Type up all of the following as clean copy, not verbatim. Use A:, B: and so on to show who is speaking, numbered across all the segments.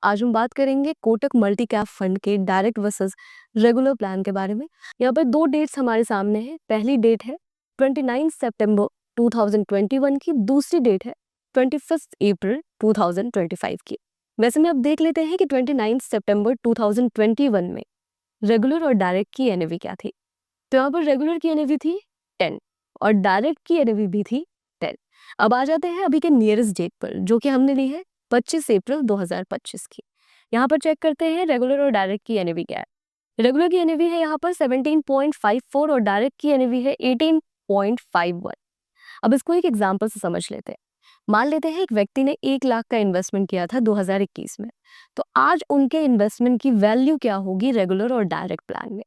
A: आज हम बात करेंगे कोटक मल्टी कैप फंड के डायरेक्ट वर्सेस रेगुलर प्लान के बारे में। यहाँ पर दो डेट्स हमारे सामने हैं। पहली डेट है 29 सितंबर 2021 की, दूसरी डेट है 21 अप्रैल 2025 की। वैसे में अब देख लेते हैं कि 29 सितंबर 2021 में रेगुलर और डायरेक्ट की एनएवी क्या थी। तो यहाँ पर रेगुलर की एनएवी थी 10 और डायरेक्ट की एनएवी भी थी 10। अब आ जाते हैं अभी के नियरेस्ट डेट पर, जो कि हमने ली है 25 अप्रैल 2025 की। यहाँ पर चेक करते हैं रेगुलर और डायरेक्ट की एनएवी क्या है। रेगुलर की एनएवी है यहाँ पर 17.54 और डायरेक्ट की एनएवी है 18.51। अब इसको एक एग्जाम्पल से समझ लेते हैं। मान लेते हैं एक व्यक्ति ने 1 लाख का इन्वेस्टमेंट किया था 2021 में। तो आज उनके इन्वेस्टमेंट की वैल्यू क्या होगी रेगुलर और डायरेक्ट प्लान में।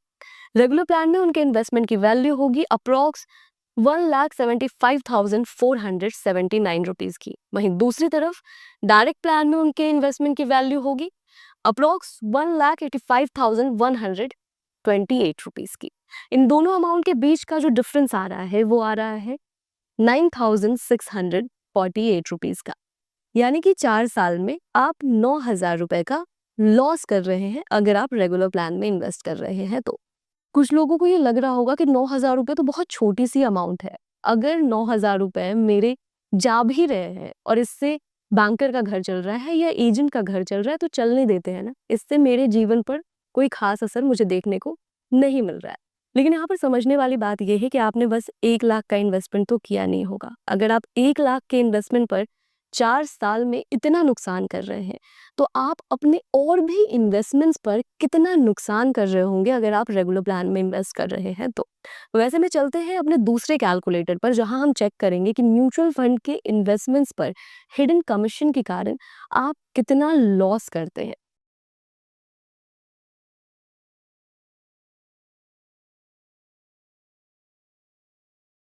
A: रेगुलर प्लान में उनके इन्वेस्टमेंट की वैल्यू होगी अप्रॉक्स 1,75,479 रुपीज की। वहीं दूसरी तरफ डायरेक्ट प्लान में उनके इन्वेस्टमेंट की वैल्यू होगी अप्रॉक्स 1,85,128 रुपीज की। इन दोनों अमाउंट के बीच का जो डिफरेंस आ रहा है वो आ रहा है 9,648 रुपीज का। यानी कि 4 साल में आप 9,000 रुपए का लॉस कर रहे हैं अगर आप रेगुलर प्लान में इन्वेस्ट कर रहे हैं। तो कुछ लोगों को ये लग रहा होगा कि 9,000 रुपये तो बहुत छोटी सी अमाउंट है। अगर 9,000 रुपये मेरे जा भी रहे हैं और इससे बैंकर का घर चल रहा है या एजेंट का घर चल रहा है तो चलने देते हैं ना, इससे मेरे जीवन पर कोई खास असर मुझे देखने को नहीं मिल रहा है। लेकिन यहाँ पर समझने वाली बात यह है कि आपने बस 1 लाख का इन्वेस्टमेंट तो किया नहीं होगा। अगर आप 1 लाख के इन्वेस्टमेंट पर 4 साल में इतना नुकसान कर रहे हैं तो आप अपने और भी इन्वेस्टमेंट्स पर कितना नुकसान कर रहे होंगे अगर आप रेगुलर प्लान में इन्वेस्ट कर रहे हैं। तो वैसे में चलते हैं अपने दूसरे कैलकुलेटर पर, जहां हम चेक करेंगे कि म्यूचुअल फंड के इन्वेस्टमेंट्स पर हिडन कमीशन के कारण आप कितना लॉस करते हैं।